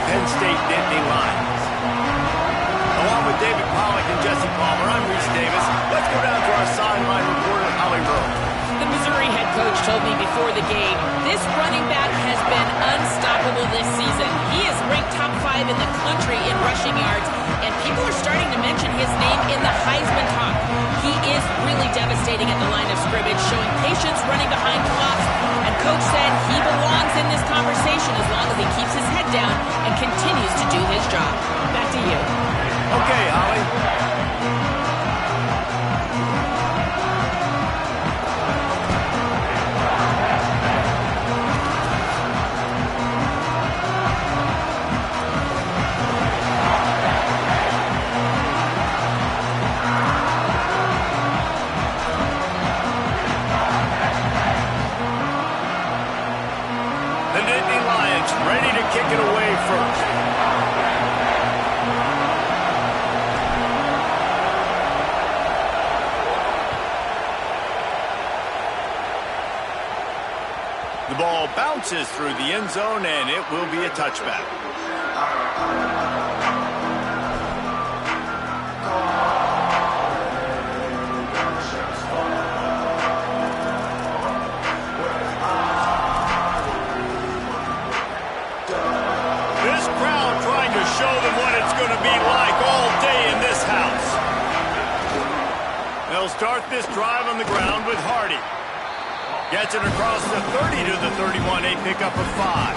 the Penn State Nittany Lions. Along with David Pollack and Jesse Palmer, I'm Reese Davis. Let's go down to our sideline reporter, Holly Rowe. The Missouri head coach told me before the game, this running back has been unstoppable this season. He is ranked top 5 in the country in rushing yards, and people are starting to mention his name in the Heisman talk. He is really devastating at the line of scrimmage, showing patience running behind blocks, and coach said he belongs in this conversation as long as he keeps his head down and continues to do his job. Back to you. Okay, Holly. The Nittany Lions ready to kick it away first. The ball bounces through the end zone, and it will be a touchback. This crowd trying to show them what it's going to be like all day in this house. They'll start this drive on the ground with Hardy. Gets it across the 30 to the 31, a pickup of 5.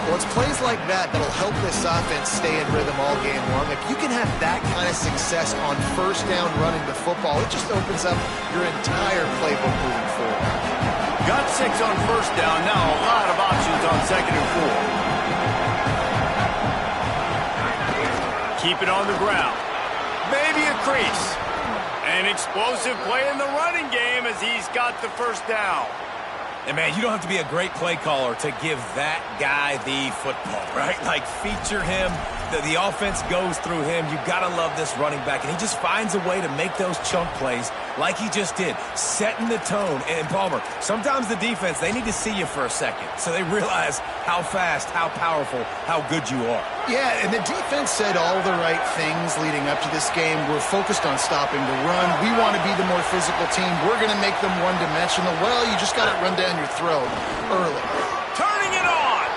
Well, it's plays like that that'll help this offense stay in rhythm all game long. If you can have that kind of success on first down running the football, it just opens up your entire playbook moving forward. Got 6 on first down, now a lot of options on 2nd and 4. Keep it on the ground. Maybe a crease. An explosive play in the running game as he's got the first down. And, man, you don't have to be a great play caller to give that guy the football, right? Like, feature him. The offense goes through him. You got to love this running back. And he just finds a way to make those chunk plays like he just did, setting the tone. And, Palmer, sometimes the defense, they need to see you for a second so they realize how fast, how powerful, how good you are. Yeah, and the defense said all the right things leading up to this game. We're focused on stopping the run. We want to be the more physical team. We're going to make them one-dimensional. Well, you just got to run down your throat early. Turning it on!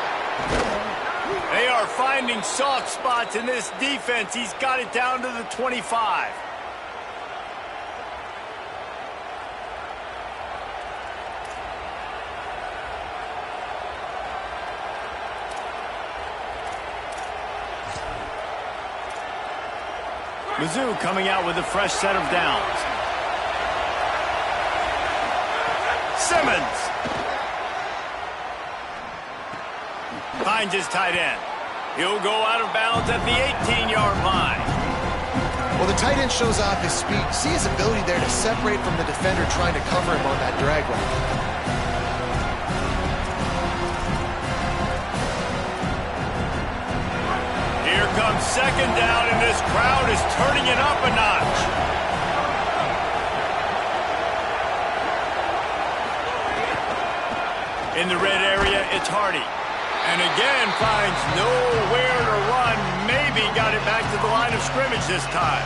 They are finding soft spots in this defense. He's got it down to the 25. Mizzou coming out with a fresh set of downs. Simmons finds his tight end. He'll go out of bounds at the 18-yard line. Well, the tight end shows off his speed. See his ability there to separate from the defender trying to cover him on that drag route. Here comes 2nd down, and this crowd is turning it up a notch. In the red area, it's Hardy. And again, finds nowhere to run. Maybe got it back to the line of scrimmage this time.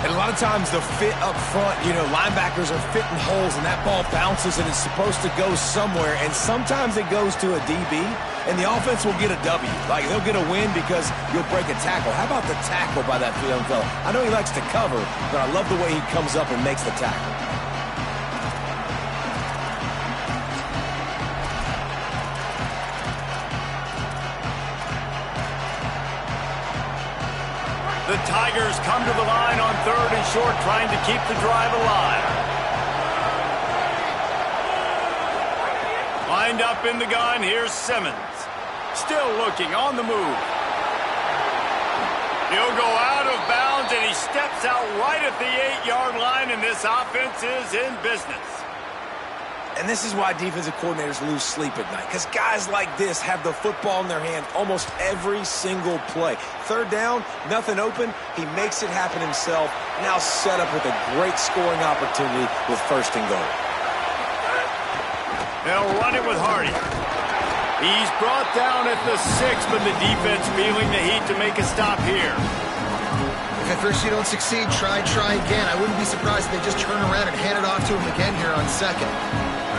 And a lot of times the fit up front, you know, linebackers are fitting holes and that ball bounces and it's supposed to go somewhere. And sometimes it goes to a DB and the offense will get a W. Like they'll get a win because you'll break a tackle. How about the tackle by that young fella? I know he likes to cover, but I love the way he comes up and makes the tackle. The Tigers come to the line on 3rd and short, trying to keep the drive alive. Lined up in the gun, here's Simmons. Still looking, on the move. He'll go out of bounds, and he steps out right at the 8-yard line, and this offense is in business. And this is why defensive coordinators lose sleep at night, because guys like this have the football in their hand almost every single play. 3rd down, nothing open, he makes it happen himself. Now set up with a great scoring opportunity with 1st and goal. They'll run it with Hardy. He's brought down at the 6, but the defense feeling the heat to make a stop here. If at first you don't succeed, try again. I wouldn't be surprised if they just turn around and hand it off to him again here on second.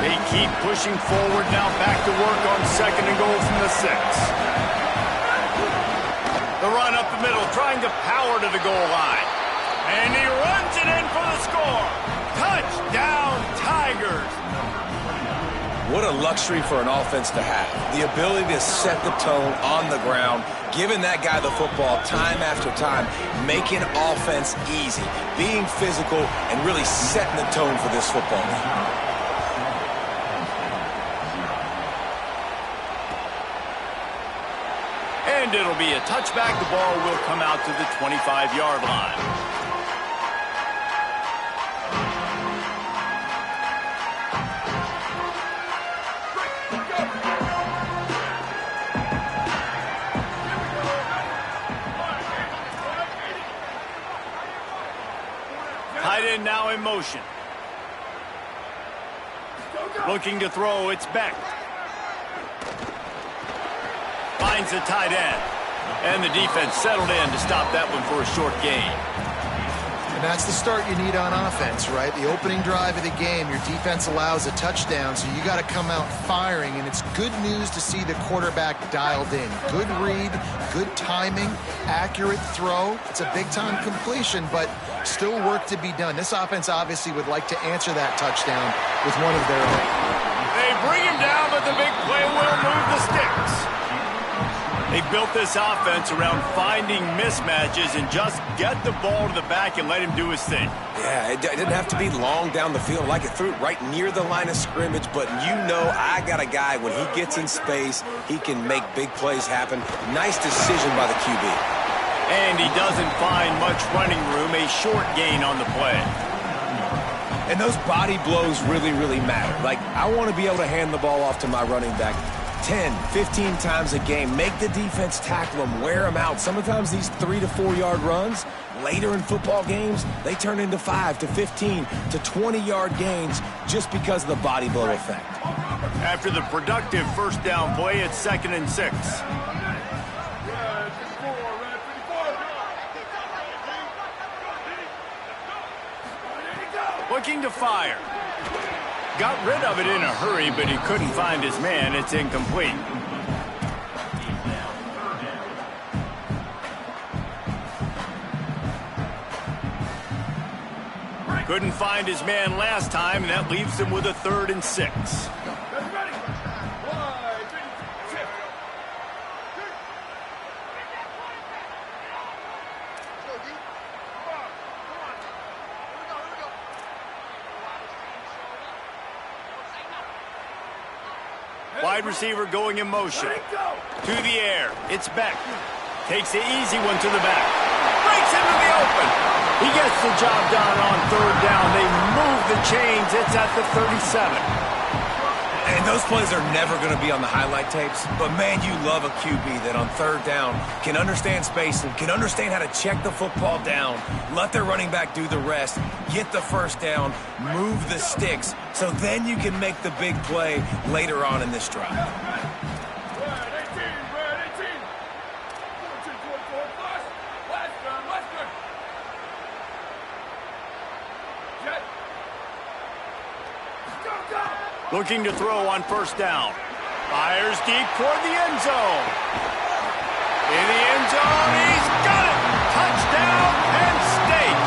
They keep pushing forward, now back to work on 2nd and goal from the 6. The run up the middle, trying to power to the goal line. And he runs it in for the score. Touchdown, Tigers. What a luxury for an offense to have. The ability to set the tone on the ground, giving that guy the football time after time, making offense easy, being physical, and really setting the tone for this football game. And it'll be a touchback. The ball will come out to the 25-yard line. Tight end now in motion. Looking to throw, it's Beck. Finds the tight end. And the defense settled in to stop that one for a short gain. And that's the start you need on offense, right? The opening drive of the game, your defense allows a touchdown, so you got to come out firing, and it's good news to see the quarterback dialed in. Good read, good timing, accurate throw. It's a big-time completion, but still work to be done. This offense obviously would like to answer that touchdown with one of their own. They bring him down, but the big play will move the sticks. They built this offense around finding mismatches and just get the ball to the back and let him do his thing. Yeah, it didn't have to be long down the field. Like it threw it right near the line of scrimmage, but you know I got a guy, when he gets in space, he can make big plays happen. Nice decision by the QB. And he doesn't find much running room, a short gain on the play. And those body blows really, really matter. Like, I want to be able to hand the ball off to my running back 10, 15 times a game. Make the defense tackle them, wear them out. Sometimes these 3 to 4 yard runs, later in football games, they turn into 5 to 15 to 20-yard gains just because of the body blow effect. After the productive first down play, it's 2nd and 6. Looking to fire. Got rid of it in a hurry, but he couldn't find his man. It's incomplete. Couldn't find his man last time, and that leaves him with a 3rd and 6. Wide receiver going in motion. To the air. It's Beck. Takes the easy one to the back. Breaks into the open. He gets the job done on 3rd down. They move the chains. It's at the 37. And those plays are never going to be on the highlight tapes, but man, you love a QB that on 3rd down can understand space and can understand how to check the football down, let their running back do the rest, get the first down, move the sticks, so then you can make the big play later on in this drive. Looking to throw on 1st down. Fires deep toward the end zone. In the end zone, he's got it! Touchdown, Penn State!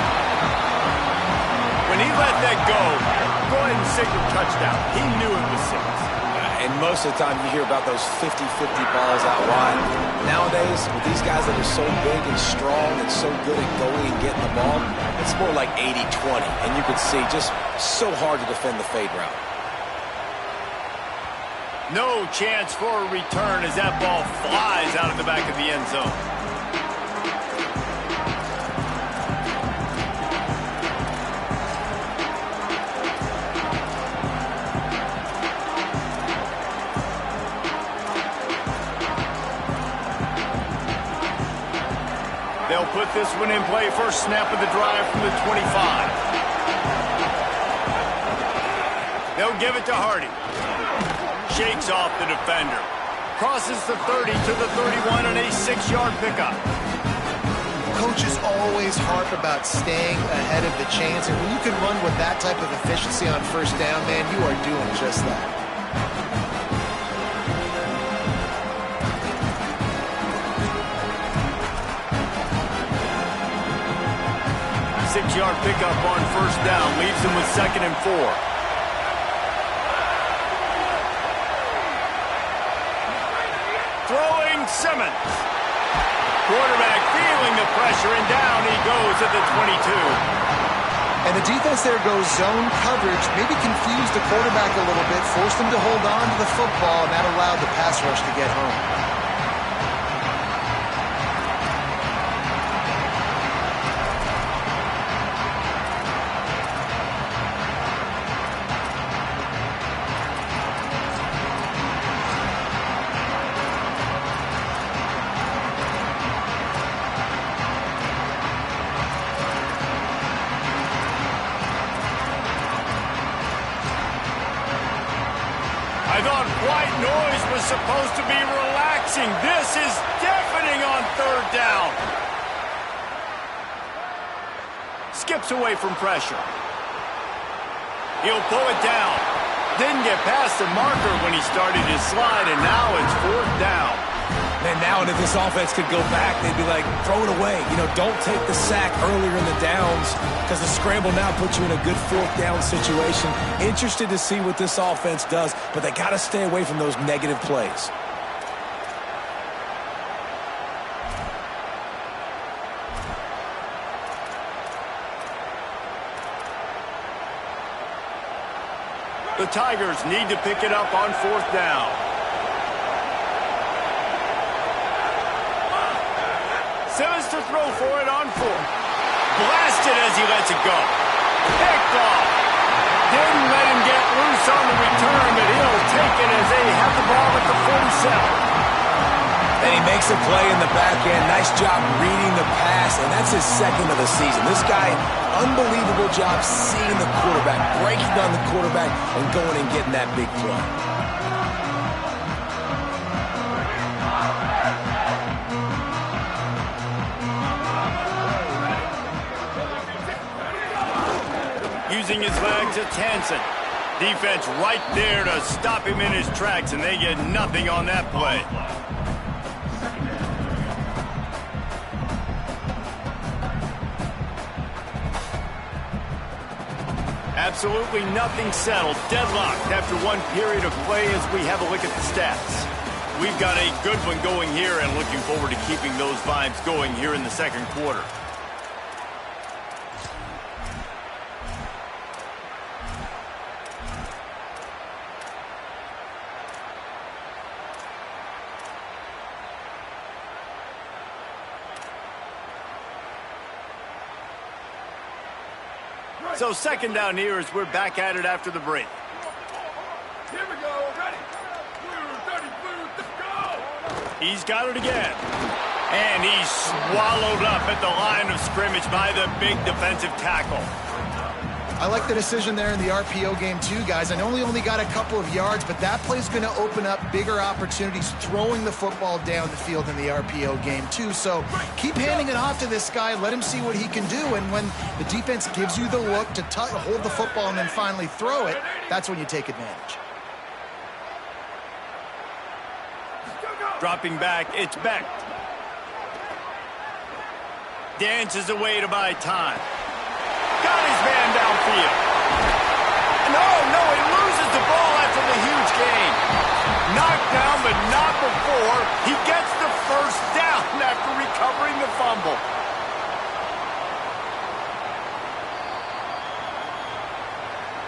When he let that go ahead and signal touchdown. He knew it was 6. And most of the time you hear about those 50-50 balls out wide. Nowadays, with these guys that are so big and strong and so good at going and getting the ball, it's more like 80-20. And you can see just so hard to defend the fade route. No chance for a return as that ball flies out of the back of the end zone. They'll put this one in play. First snap of the drive from the 25. They'll give it to Hardy. Shakes off the defender. Crosses the 30 to the 31 and a 6-yard pickup. Coaches always harp about staying ahead of the chains, and when you can run with that type of efficiency on first down, man, you are doing just that. 6-yard pickup on first down, leaves him with 2nd and 4. Throwing Simmons. Quarterback feeling the pressure, and down he goes at the 22. And the defense there goes zone coverage, maybe confused the quarterback a little bit, forced him to hold on to the football, and that allowed the pass rush to get home. I thought white noise was supposed to be relaxing. This is deafening on 3rd down. Skips away from pressure. He'll pull it down. Didn't get past the marker when he started his slide, and now it's 4th down. And now if this offense could go back, they'd be like, throw it away. You know, don't take the sack earlier in the downs because the scramble now puts you in a good 4th down situation. Interested to see what this offense does, but they got to stay away from those negative plays. The Tigers need to pick it up on 4th down. Simmons to throw for it on 4th. Blasted as he lets it go. Picked off. Didn't let him get loose on the return, but he'll take it as they have the ball at the 47. And he makes a play in the back end. Nice job reading the pass, and that's his 2nd of the season. This guy, unbelievable job seeing the quarterback, breaking on the quarterback, and going and getting that big play. Using his legs, it's Hansen. Defense right there to stop him in his tracks, and they get nothing on that play. Absolutely nothing settled. Deadlocked after one period of play as we have a look at the stats. We've got a good one going here and looking forward to keeping those vibes going here in the 2nd quarter. So 2nd down here as we're back at it after the break. Here we go. Ready. Go. He's got it again. And he's swallowed up at the line of scrimmage by the big defensive tackle. I like the decision there in the RPO game too, guys. I know he only got a couple of yards, but that play's going to open up bigger opportunities throwing the football down the field in the RPO game too. So keep handing it off to this guy. Let him see what he can do. And when the defense gives you the look to hold the football and then finally throw it, that's when you take advantage. Dropping back, it's Beck. Dances away to buy time. Got his man downfield. No, he loses the ball after the huge gain. Knocked down, but not before. He gets the 1st down after recovering the fumble.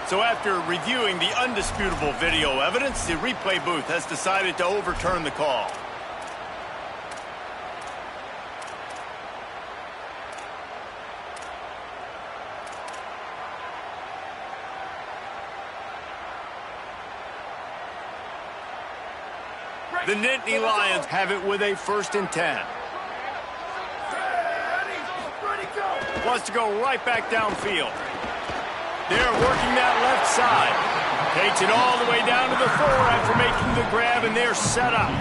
So after reviewing the undisputable video evidence, the replay booth has decided to overturn the call. The Nittany Lions have it with a 1st and 10. Wants to go right back downfield. They're working that left side. Takes it all the way down to the the 4 after making the grab, and they're set up.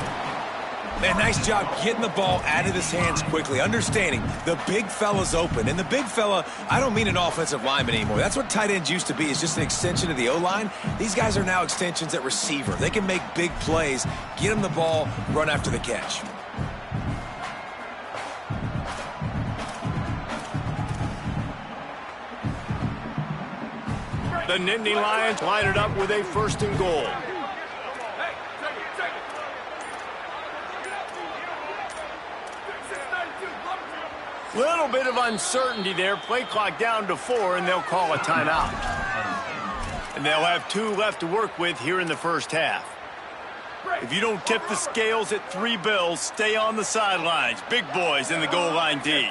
Man, nice job getting the ball out of his hands quickly, understanding the big fella's open. And the big fella, I don't mean an offensive lineman anymore. That's what tight ends used to be, is just an extension of the O-line. These guys are now extensions at receiver. They can make big plays, get him the ball, run after the catch. The Nittany Lions line it up with a 1st and goal. Little bit of uncertainty there. Play clock down to 4, and they'll call a timeout. And they'll have 2 left to work with here in the first half. If you don't tip the scales at 3 bills, stay on the sidelines. Big boys in the goal line D.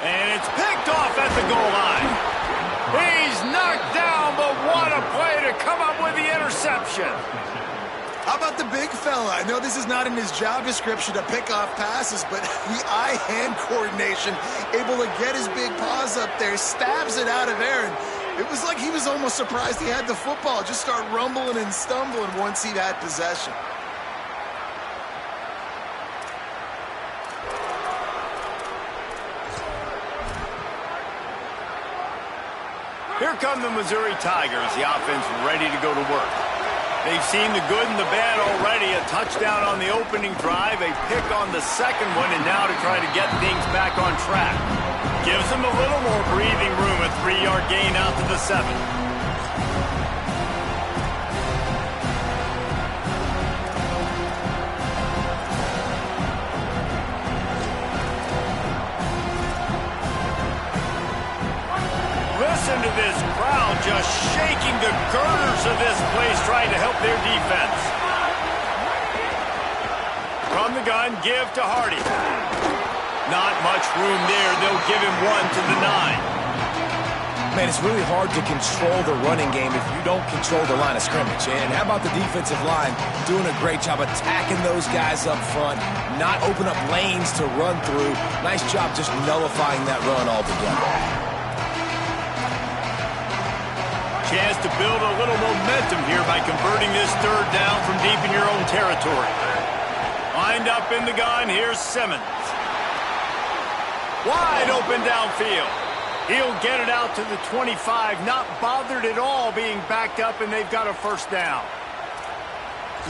And it's picked off at the goal line. He's knocked down, but what a play to come up with the interception. How about the big fella? I know this is not in his job description to pick off passes, but the eye-hand coordination, able to get his big paws up there, stabs it out of air, and it was like he was almost surprised he had the football. Just start rumbling and stumbling once he had possession. Here come the Missouri Tigers, the offense ready to go to work. They've seen the good and the bad already. A touchdown on the opening drive, a pick on the second one, and now to try to get things back on track. Gives them a little more breathing room, a 3-yard gain out to the 7. Listen to this crowd just shaking the girders of this place, trying to help their defense. From the gun, give to Hardy. Not much room there. They'll give him 1 to the 9. Man, it's really hard to control the running game if you don't control the line of scrimmage. And how about the defensive line doing a great job attacking those guys up front, not open up lanes to run through. Nice job just nullifying that run altogether. Chance to build a little momentum here by converting this 3rd down from deep in your own territory. Lined up in the gun, here's Simmons. Wide open downfield. He'll get it out to the 25, not bothered at all being backed up, and they've got a 1st down.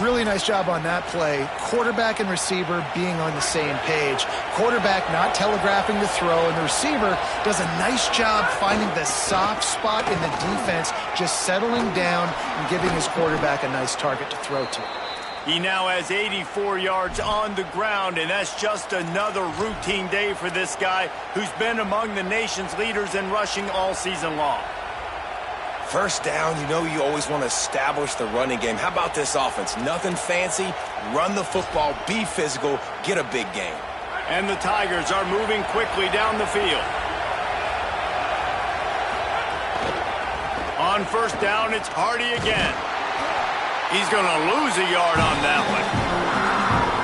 Really nice job on that play. Quarterback and receiver being on the same page. Quarterback not telegraphing the throw, and the receiver does a nice job finding the soft spot in the defense, just settling down and giving his quarterback a nice target to throw to. He now has 84 yards on the ground, and that's just another routine day for this guy who's been among the nation's leaders in rushing all season long. 1st down, you know you always want to establish the running game. How about this offense? Nothing fancy. Run the football, be physical, get a big game. And the Tigers are moving quickly down the field. On 1st down, it's Hardy again. He's going to lose a yard on that one.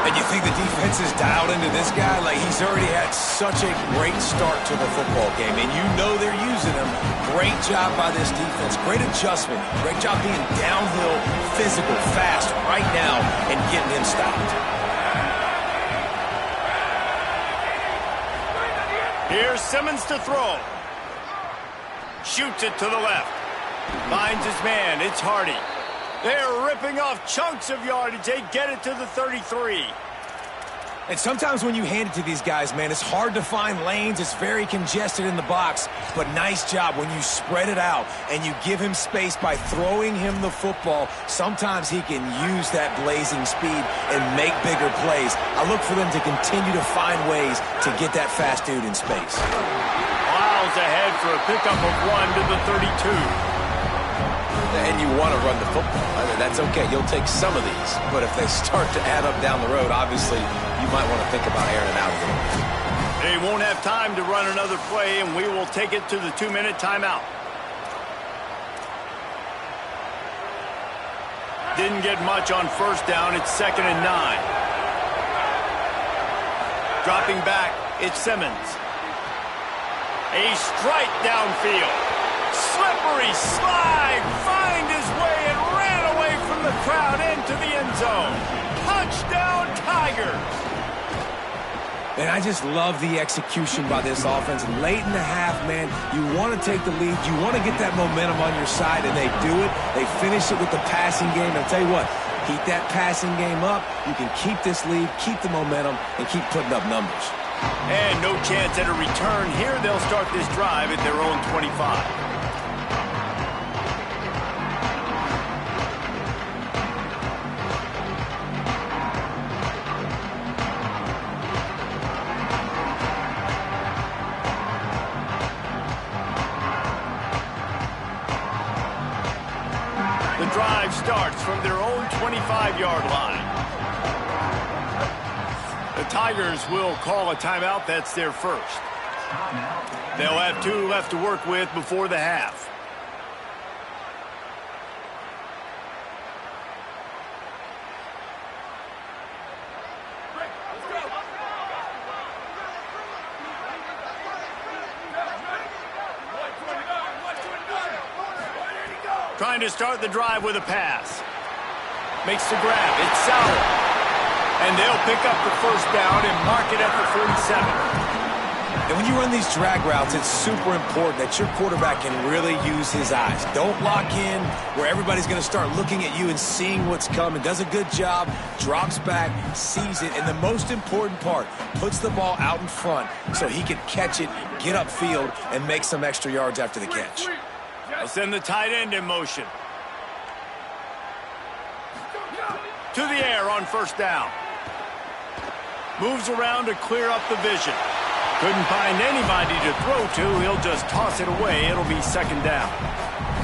And you think the defense is dialed into this guy? Like, he's already had such a great start to the football game, and you know they're using him. Great job by this defense. Great adjustment. Great job being downhill, physical, fast right now, and getting him stopped. Here's Simmons to throw. Shoots it to the left. Finds his man. It's Hardy. They're ripping off chunks of yardage. They get it to the 33. And sometimes when you hand it to these guys, man, it's hard to find lanes. It's very congested in the box. But nice job when you spread it out and you give him space by throwing him the football. Sometimes he can use that blazing speed and make bigger plays. I look for them to continue to find ways to get that fast dude in space. Miles ahead for a pickup of 1 to the 32. And you want to run the football. That's okay. You'll take some of these. But if they start to add up down the road, obviously, you might want to think about airing it out a little bit. They won't have time to run another play, and we will take it to the 2-minute timeout. Didn't get much on 1st down. It's 2nd and 9. Dropping back, it's Simmons. A strike downfield. Slippery slide. Find his way and ran away from the crowd into the end zone. Touchdown, Tigers. And I just love the execution by this offense. Late in the half, man, you want to take the lead. You want to get that momentum on your side, and they do it. They finish it with the passing game. And I'll tell you what, keep that passing game up. You can keep this lead, keep the momentum, and keep putting up numbers. And no chance at a return here. They'll start this drive at their own 25. The drive starts from their own 25-yard line. The Tigers will call a timeout. That's their first. They'll have 2 left to work with before the half. Trying to start the drive with a pass. Makes the grab. It's Sauer. And they'll pick up the first down and mark it at the 47. And when you run these drag routes, it's super important that your quarterback can really use his eyes. Don't lock in where everybody's going to start looking at you and seeing what's coming. Does a good job, drops back, sees it, and the most important part, puts the ball out in front so he can catch it, get upfield, and make some extra yards after the catch. They'll send the tight end in motion. To the air on first down. Moves around to clear up the vision. Couldn't find anybody to throw to. He'll just toss it away. It'll be second down.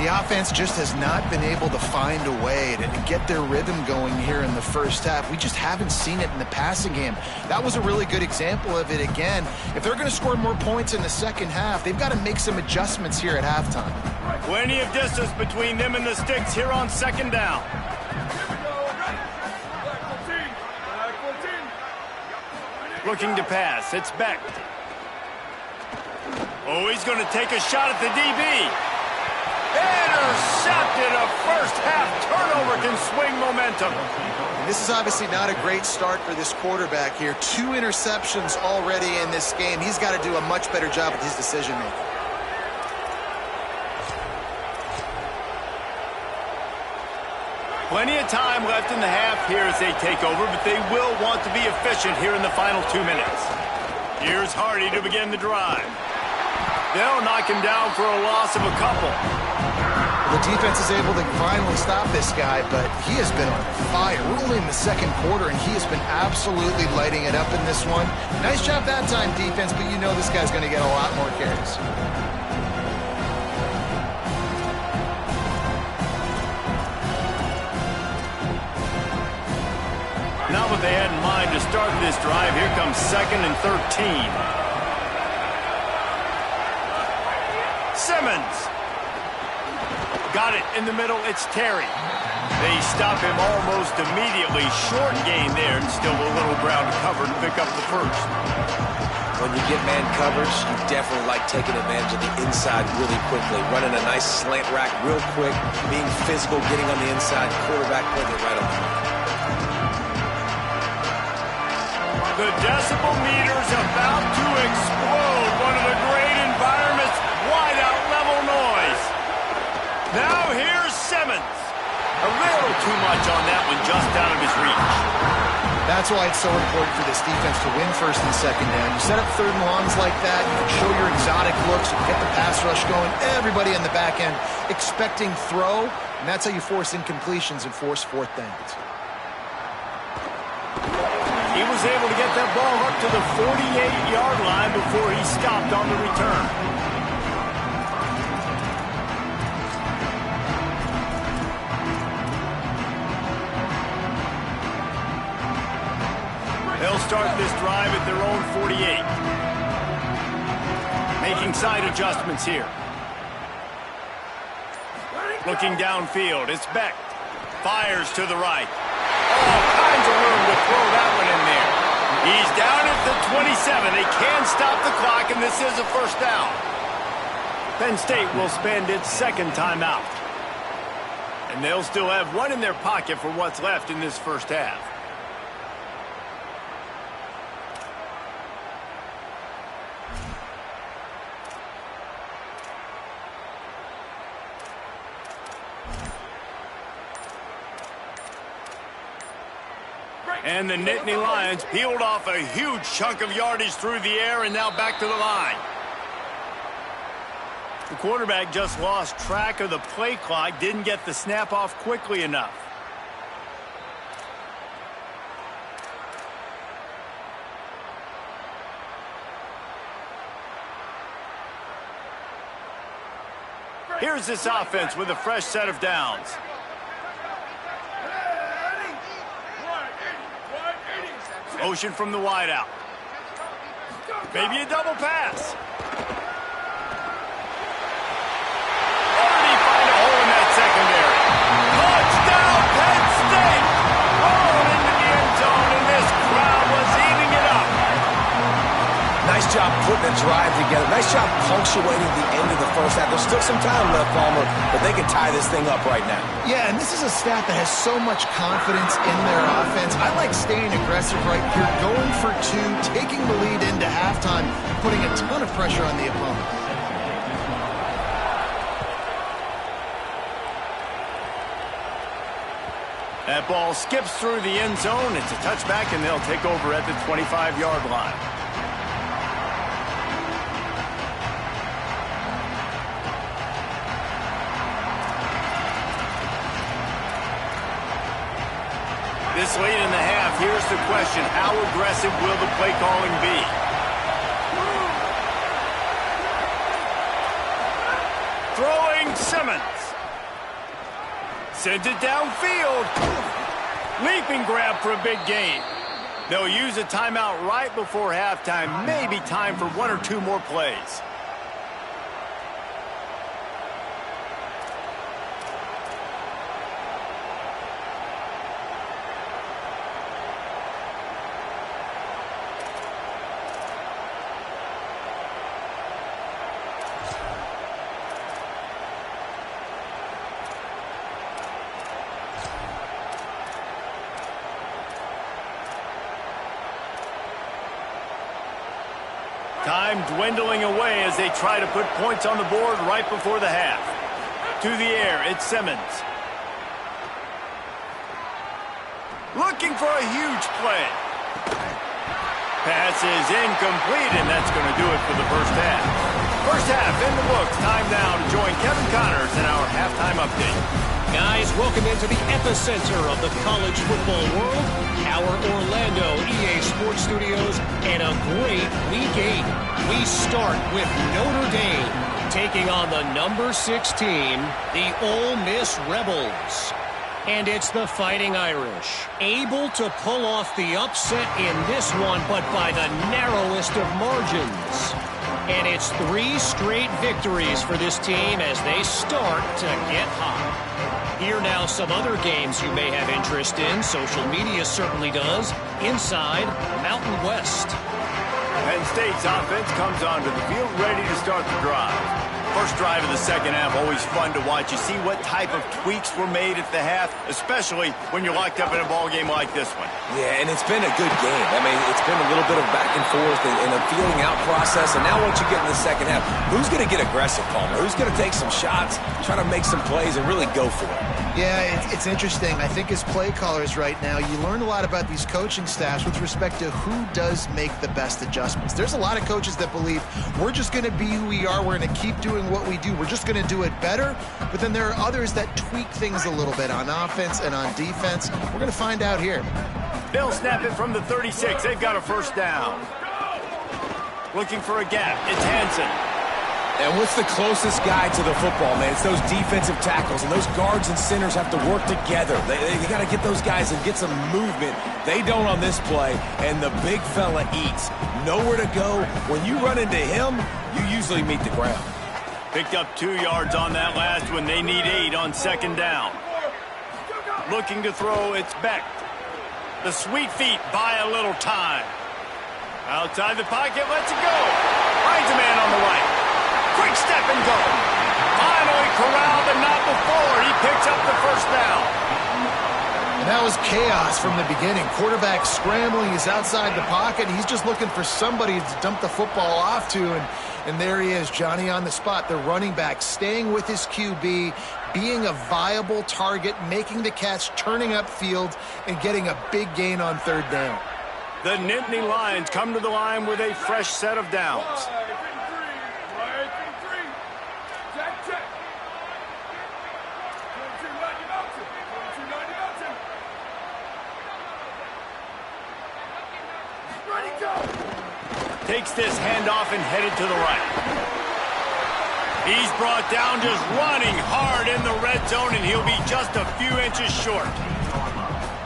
The offense just has not been able to find a way to get their rhythm going here in the first half. We just haven't seen it in the passing game. That was a really good example of it again. If they're going to score more points in the second half, they've got to make some adjustments here at halftime. Plenty of distance between them and the sticks here on second down. Looking to pass. It's Beck. Oh, he's going to take a shot at the DB. Intercepted. A first-half turnover can swing momentum. And this is obviously not a great start for this quarterback here. 2 interceptions already in this game. He's got to do a much better job with his decision-making. Plenty of time left in the half here as they take over, but they will want to be efficient here in the final 2 minutes. Here's Hardy to begin the drive. They'll knock him down for a loss of a couple. The defense is able to finally stop this guy, but he has been on fire. We're only in the second quarter, and he has been absolutely lighting it up in this one. Nice job that time, defense, but you know this guy's going to get a lot more carries. Not what they had in mind to start this drive. Here comes 2nd and 13. Simmons. Got it in the middle. It's Terry. They stop him almost immediately. Short gain there, and still a little ground to cover to pick up the first. When you get man coverage, you definitely like taking advantage of the inside really quickly. Running a nice slant rack real quick, being physical, getting on the inside, quarterback putting it right on the mark. The decibel meter's about to explode. One of the great environments, wide-out level noise. Now here's Simmons. A little too much on that one, just out of his reach. That's why it's so important for this defense to win first and second down. You set up third and longs like that, you can show your exotic looks, you can get the pass rush going, everybody in the back end expecting throw, and that's how you force incompletions and force fourth downs. He was able to get that ball up to the 48-yard line before he stopped on the return. They'll start this drive at their own 48. Making side adjustments here. Looking downfield, it's Beck. Fires to the right. All kinds of room to throw that one in there. He's down at the 27. They can stop the clock, and this is a first down. Penn State will spend its second timeout. And they'll still have one in their pocket for what's left in this first half. And the Nittany Lions peeled off a huge chunk of yardage through the air and now back to the line. The quarterback just lost track of the play clock, didn't get the snap off quickly enough. Here's this offense with a fresh set of downs. Motion from the wideout. Maybe a double pass. Or did he find a hole in that secondary? Touchdown, Penn State! Rolling into the end zone, and this crowd was eating it up. Nice job putting a drive together. Nice job punctuating the end of the first half. There's still some time left, Palmer, but they can tie this thing up right now. Yeah, and this is a staff that has so much confidence in their offense. I like staying aggressive right here, going for two, taking the lead into halftime, putting a ton of pressure on the opponent. That ball skips through the end zone. It's a touchback, and they'll take over at the 25-yard line. This late in the half, here's the question. How aggressive will the play calling be? Throwing Simmons. Sends it downfield. Leaping grab for a big gain. They'll use a timeout right before halftime. Maybe time for one or two more plays. Time dwindling away as they try to put points on the board right before the half. To the air, it's Simmons. Looking for a huge play. Pass is incomplete, and that's going to do it for the first half. First half in the books. Time now to join Kevin Connors in our halftime update. Guys, welcome into the epicenter of the college football world, our Orlando EA Sports Studios, and a great Week 8. We start with Notre Dame taking on the number 16, the Ole Miss Rebels. And it's the Fighting Irish, able to pull off the upset in this one, but by the narrowest of margins. And it's 3 straight victories for this team as they start to get hot. Here now some other games you may have interest in. Social media certainly does. Inside Mountain West. Penn State's offense comes onto the field ready to start the drive. First drive of the second half, always fun to watch. You see what type of tweaks were made at the half, especially when you're locked up in a ball game like this one. Yeah, and it's been a good game. I mean, it's been a little bit of back and forth and a feeling out process. And now once you get in the second half, who's going to get aggressive, Palmer? Who's going to take some shots, try to make some plays, and really go for it? Yeah, it's interesting. I think as play callers right now, you learn a lot about these coaching staffs with respect to who does make the best adjustments. There's a lot of coaches that believe we're just going to be who we are. We're going to keep doing what we do. We're just going to do it better. But then there are others that tweak things a little bit on offense and on defense. We're going to find out here. They'll snap it from the 36. They've got a first down. Looking for a gap. It's Hansen. And what's the closest guy to the football, man? It's those defensive tackles, and those guards and centers have to work together. They got to get those guys and get some movement. They don't on this play, and the big fella eats. Nowhere to go. When you run into him, you usually meet the ground. Picked up 2 yards on that last one. They need 8 on second down. Looking to throw, it's Beck. The sweet feet buy a little time. Outside the pocket, lets it go. Finds a man on the right. Quick step and go. Finally corralled, but not before. He picks up the first down. And that was chaos from the beginning. Quarterback scrambling. He's outside the pocket. He's just looking for somebody to dump the football off to. And there he is, Johnny on the spot. The running back staying with his QB, being a viable target, making the catch, turning upfield, and getting a big gain on third down. The Nittany Lions come to the line with a fresh set of downs. Wide and three. Check, check. 22-90 Mountain. 22-90 Mountain. Ready, go. Takes this handoff and headed to the right. He's brought down just running hard in the red zone, and he'll be just a few inches short.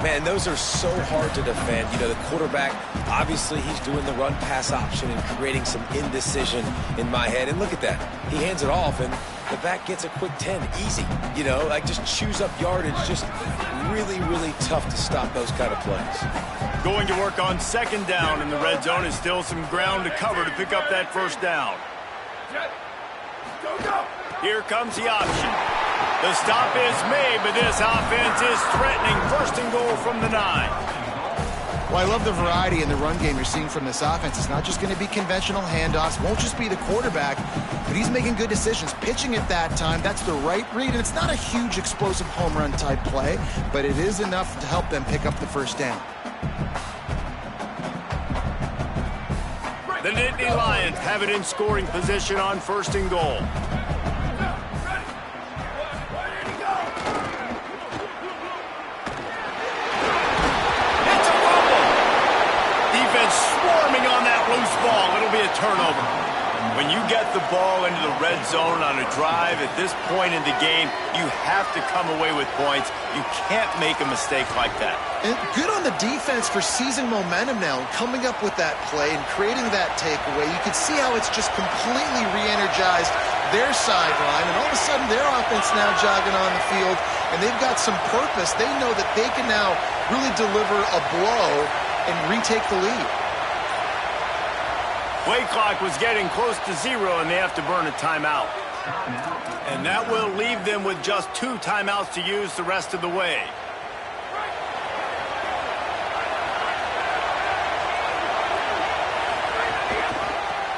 Man, those are so hard to defend. You know, the quarterback, obviously he's doing the run-pass option and creating some indecision in my head. And look at that. He hands it off, and the back gets a quick 10. Easy. You know, like just chews up yardage. Just really, really tough to stop those kind of plays. Going to work on second down in the red zone is still some ground to cover to pick up that first down. Jet. Go, go. Here comes the option. The stop is made, but this offense is threatening. First and goal from the 9. Well, I love the variety in the run game you're seeing from this offense. It's not just going to be conventional handoffs. Won't just be the quarterback, but he's making good decisions. Pitching at that time, that's the right read. And it's not a huge explosive home run type play, but it is enough to help them pick up the first down. The Nittany Lions have it in scoring position on first and goal. Loose ball, it'll be a turnover. When you get the ball into the red zone on a drive at this point in the game, you have to come away with points. You can't make a mistake like that. And good on the defense for seizing momentum now and coming up with that play and creating that takeaway. You can see how it's just completely re-energized their sideline, and all of a sudden their offense now jogging on the field, and they've got some purpose. They know that they can now really deliver a blow and retake the lead. Play clock was getting close to 0, and they have to burn a timeout. And that will leave them with just 2 timeouts to use the rest of the way.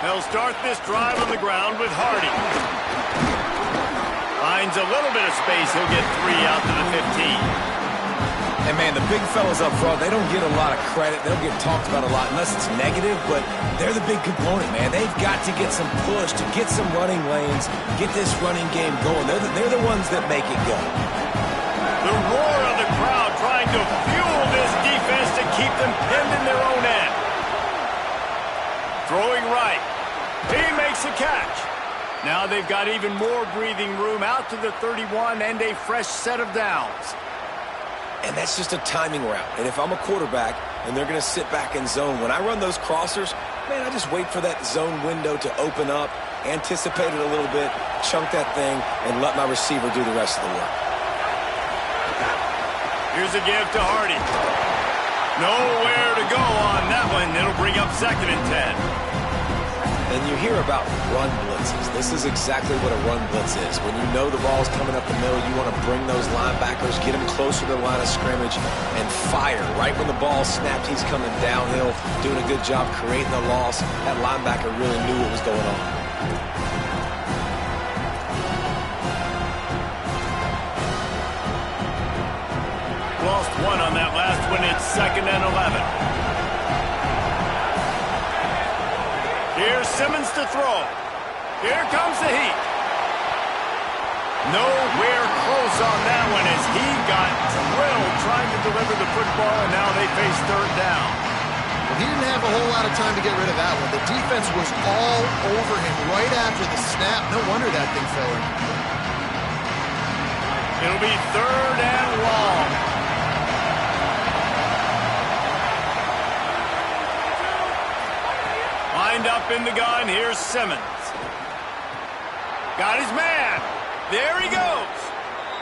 They'll start this drive on the ground with Hardy. Finds a little bit of space. He'll get 3 out to the 15. And, man, the big fellas up front, they don't get a lot of credit. They don't get talked about a lot unless it's negative, but they're the big component, man. They've got to get some push, to get some running lanes, get this running game going. They're the ones that make it go. The roar of the crowd trying to fuel this defense to keep them pinned in their own end. Throwing right. He makes the catch. Now they've got even more breathing room out to the 31 and a fresh set of downs. And that's just a timing route. And if I'm a quarterback and they're going to sit back in zone, when I run those crossers, man, I just wait for that zone window to open up, anticipate it a little bit, chunk that thing, and let my receiver do the rest of the work. Here's a give to Hardy. Nowhere to go on that one. It'll bring up second and 10. And you hear about run blitzes. This is exactly what a run blitz is. When you know the ball's coming up the middle, you want to bring those linebackers, get them closer to the line of scrimmage, and fire. Right when the ball snapped, he's coming downhill, doing a good job creating the loss. That linebacker really knew what was going on. Lost 1 on that last one. It's second and 11. Here's Simmons to throw. Here comes the heat. Nowhere close on that one as he got drilled trying to deliver the football, and now they face third down. Well, he didn't have a whole lot of time to get rid of that one. The defense was all over him right after the snap. No wonder that thing fell in. It'll be third and long. Lined up in the gun, here's Simmons. Got his man. There he goes.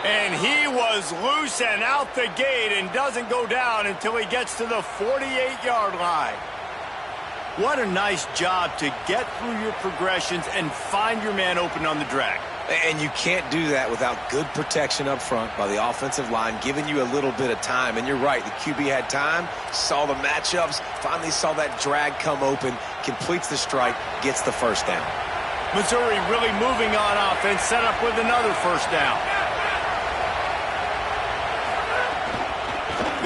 And he was loose and out the gate and doesn't go down until he gets to the 48-yard line. What a nice job to get through your progressions and find your man open on the drag. And you can't do that without good protection up front by the offensive line, giving you a little bit of time. And you're right, the QB had time, saw the matchups, finally saw that drag come open, completes the strike, gets the first down. Missouri really moving on offense, set up with another first down.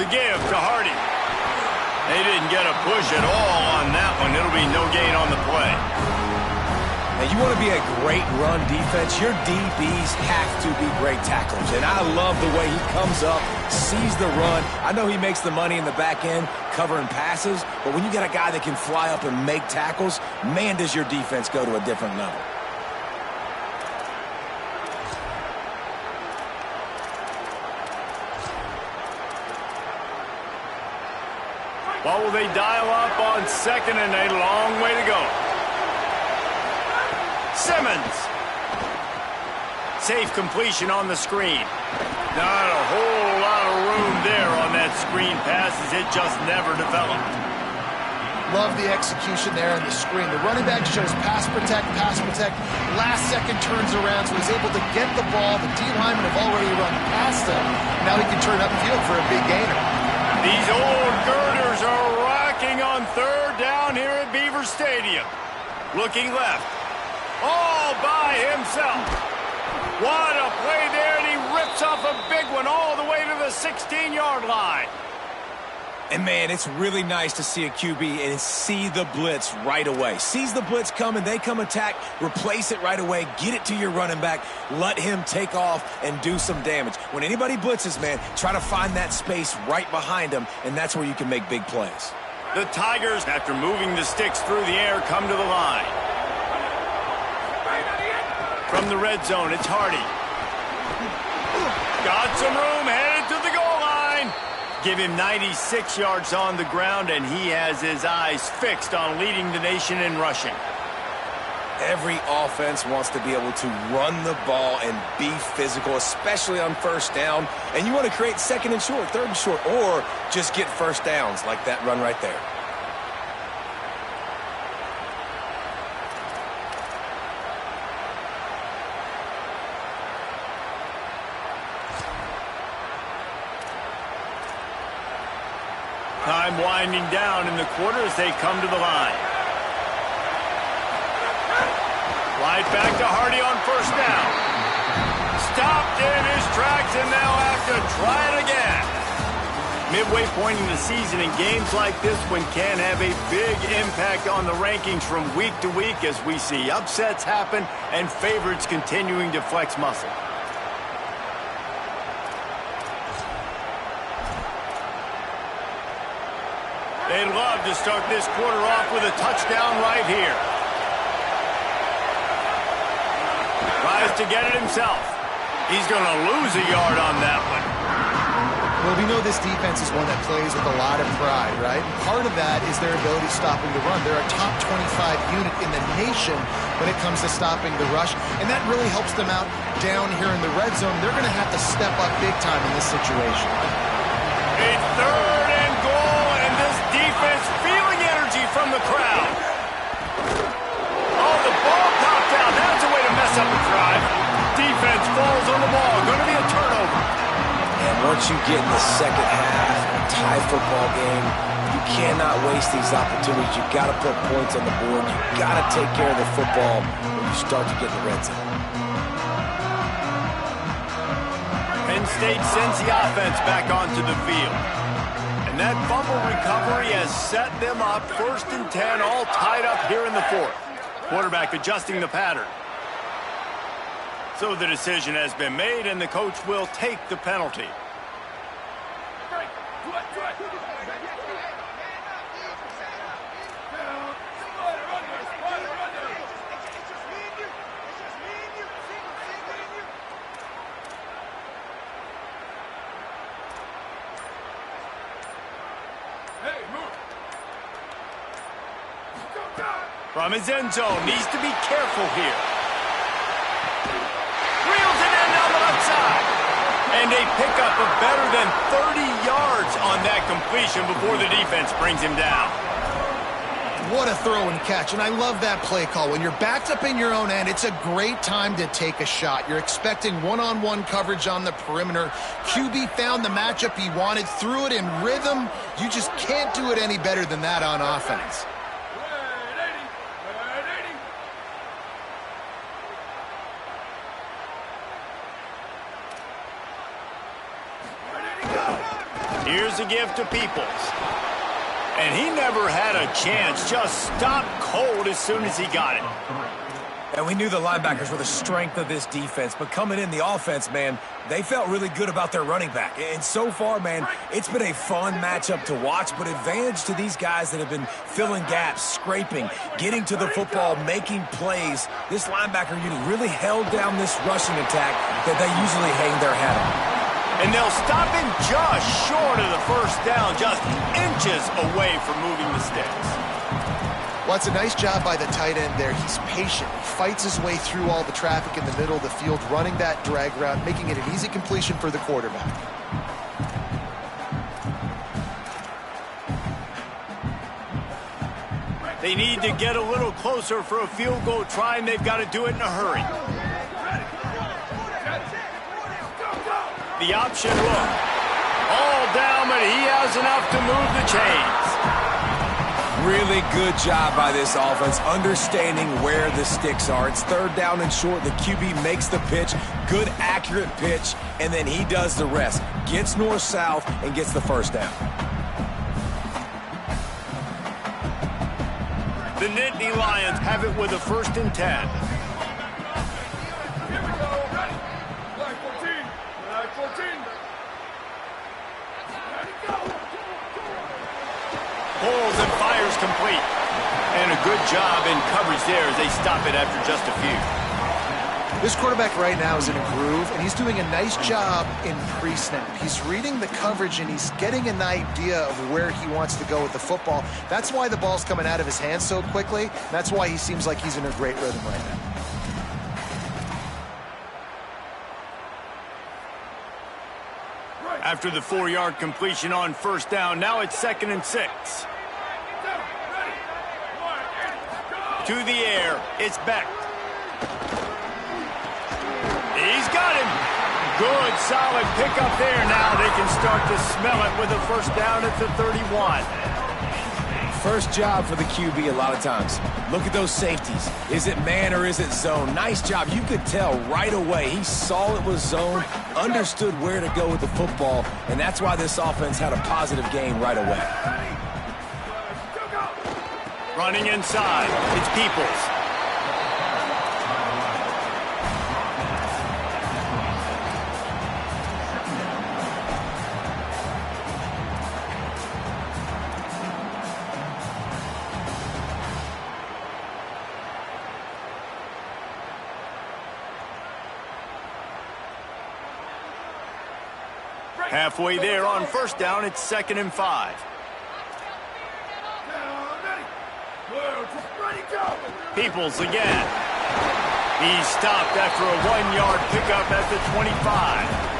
The give to Hardy. They didn't get a push at all on that one. It'll be no gain on the play. Now, you want to be a great run defense, your DBs have to be great tacklers. And I love the way he comes up, sees the run. I know he makes the money in the back end covering passes, but when you got a guy that can fly up and make tackles, man, does your defense go to a different level. What will they dial up on second and a long way to go? Simmons. Safe completion on the screen. Not a whole lot of room there on that screen pass as it just never developed. Love the execution there on the screen. The running back shows pass protect. Last second turns around, so he's able to get the ball. The D linemen have already run past him. Now he can turn upfield for a big gainer. These old girders are rocking on third down here at Beaver Stadium. Looking left. All by himself. What a play there, and he rips off a big one all the way to the 16-yard line. And, man, it's really nice to see a QB and see the blitz right away. Sees the blitz coming, they come attack, replace it right away, get it to your running back, let him take off and do some damage. When anybody blitzes, man, try to find that space right behind them, and that's where you can make big plays. The Tigers, after moving the sticks through the air, come to the line. From the red zone, it's Hardy. Got some room, headed to the goal line. Give him 96 yards on the ground, and he has his eyes fixed on leading the nation in rushing. Every offense wants to be able to run the ball and be physical, especially on first down. And you want to create second and short, third and short, or just get first downs like that run right there. Time winding down in the quarter as they come to the line. Right back to Hardy on first down. Stopped in his tracks and now have to try it again. Midway point in the season, and games like this one can have a big impact on the rankings from week to week as we see upsets happen and favorites continuing to flex muscle. They'd love to start this quarter off with a touchdown right here. Tries to get it himself. He's going to lose a yard on that one. Well, we know this defense is one that plays with a lot of pride, right? Part of that is their ability stopping the run. They're a top 25 unit in the nation when it comes to stopping the rush, and that really helps them out down here in the red zone. They're going to have to step up big time in this situation. A third and goal, and this defense feeling energy from the crowd. Oh, the ball popped out. That's a way to mess up a drive. Defense falls on the ball. Going to be a turnover. And once you get in the second half, a tie football game, you cannot waste these opportunities. You've got to put points on the board. You've got to take care of the football when you start to get in the red zone. Penn State sends the offense back onto the field. And that fumble recovery has set them up 1st and 10, all tied up here in the fourth. Quarterback adjusting the pattern. So the decision has been made, and the coach will take the penalty. From his end zone, needs to be careful here. Reels it in down the left side. And a pickup of better than 30 yards on that completion before the defense brings him down. What a throw and catch, and I love that play call. When you're backed up in your own end, it's a great time to take a shot. You're expecting one-on-one coverage on the perimeter. QB found the matchup he wanted, threw it in rhythm. You just can't do it any better than that on offense. Here's a gift to Peoples. And he never had a chance, just stopped cold as soon as he got it. And we knew the linebackers were the strength of this defense, but coming in the offense, man, they felt really good about their running back. And so far, man, it's been a fun matchup to watch, but advantage to these guys that have been filling gaps, scraping, getting to the football, making plays. This linebacker unit really held down this rushing attack that they usually hang their hat on. And they'll stop him just short of the first down, just inches away from moving the sticks. Well, it's a nice job by the tight end there. He's patient. He fights his way through all the traffic in the middle of the field, running that drag route, making it an easy completion for the quarterback. They need to get a little closer for a field goal try, and they've got to do it in a hurry. The option look. All down, but he has enough to move the chains. Really good job by this offense, understanding where the sticks are. It's third down and short. The QB makes the pitch, good, accurate pitch, and then he does the rest. Gets north-south and gets the first down. The Nittany Lions have it with a 1st and 10. Pulls and fires complete. And a good job in coverage there as they stop it after just a few. This quarterback right now is in a groove, and he's doing a nice job in pre-snap. He's reading the coverage, and he's getting an idea of where he wants to go with the football. That's why the ball's coming out of his hands so quickly. That's why he seems like he's in a great rhythm right now. After the 4-yard completion on 1st down, now it's 2nd and 6. To the air, it's Beck. He's got him. Good, solid pickup there. Now they can start to smell it with a 1st down at the 31. First job for the QB a lot of times. Look at those safeties. Is it man or is it zone? Nice job. You could tell right away. He saw it was zone, understood where to go with the football, and that's why this offense had a positive game right away. Running inside, it's Peoples. Halfway there on 1st down, it's 2nd and 5. Peoples again. He's stopped after a 1-yard pickup at the 25.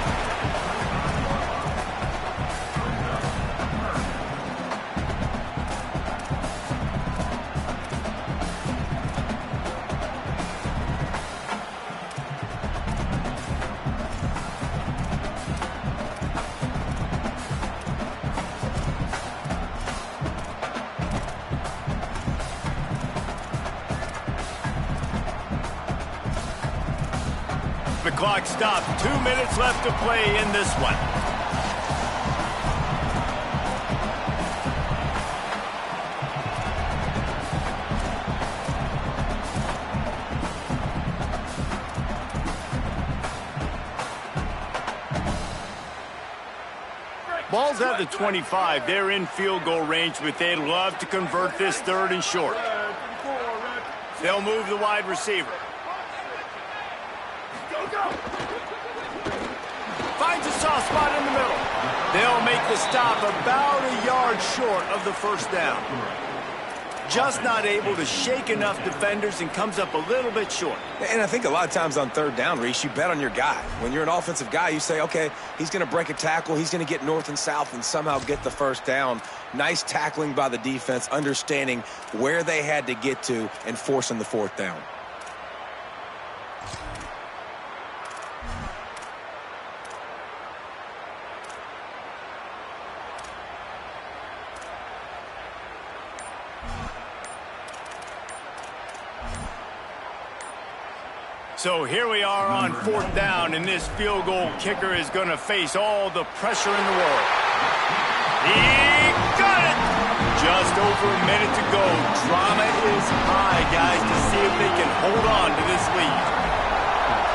The clock stopped. 2 minutes left to play in this one. Ball's at the 25. They're in field goal range, but they'd love to convert this 3rd and short. They'll move the wide receiver. Finds a soft spot in the middle. They'll make the stop about a yard short of the 1st down. just not able to shake enough defenders and comes up a little bit short. And I think a lot of times on third down, Reese, you bet on your guy. When you're an offensive guy, you say, okay, he's going to break a tackle, he's going to get north and south and somehow get the first down. Nice tackling by the defense, understanding where they had to get to and forcing the fourth down. So here we are on fourth down, and this field goal kicker is going to face all the pressure in the world. He got it! Just over a minute to go. Drama is high, guys, to see if they can hold on to this lead.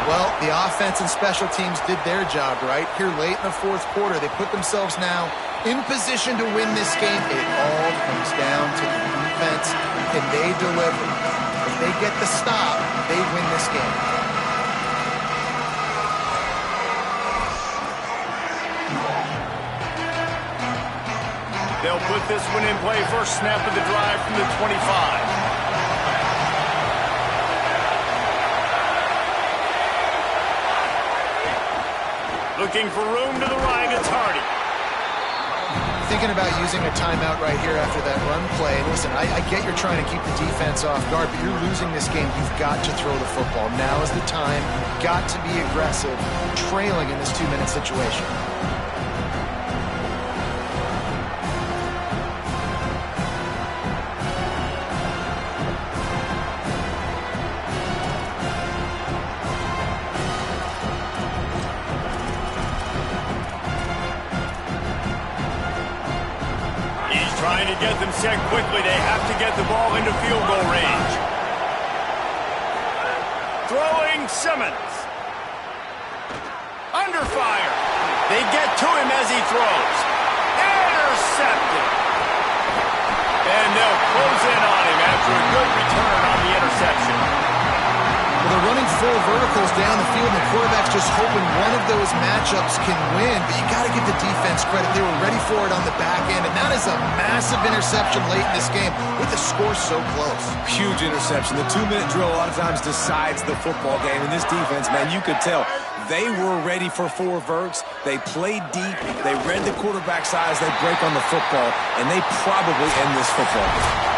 Well, the offense and special teams did their job, right? Here late in the fourth quarter, they put themselves now in position to win this game. It all comes down to the defense, and they deliver. If they get the stop, they win this game. They'll put this one in play. First snap of the drive from the 25. Looking for room to the right, it's Hardy. Thinking about using a timeout right here after that run play. And listen, I get you're trying to keep the defense off guard, but you're losing this game. You've got to throw the football. Now is the time. You've got to be aggressive, trailing in this 2-minute situation. Trying to get them set quickly. They have to get the ball into field goal range. Throwing Simmons. Under fire. They get to him as he throws. Intercepted. And they'll close in on him after a good return on the interception. Well, they're running full verticals down the field, and the quarterback's just hoping one of those matchups can win. But you got to give the defense credit. They were ready for it on the back end, and that is a massive interception late in this game with the score so close. Huge interception. The 2-minute drill a lot of times decides the football game. And this defense, man, you could tell they were ready for 4 verts. They played deep. They read the quarterback's eyes. They break on the football, and they probably end this football game.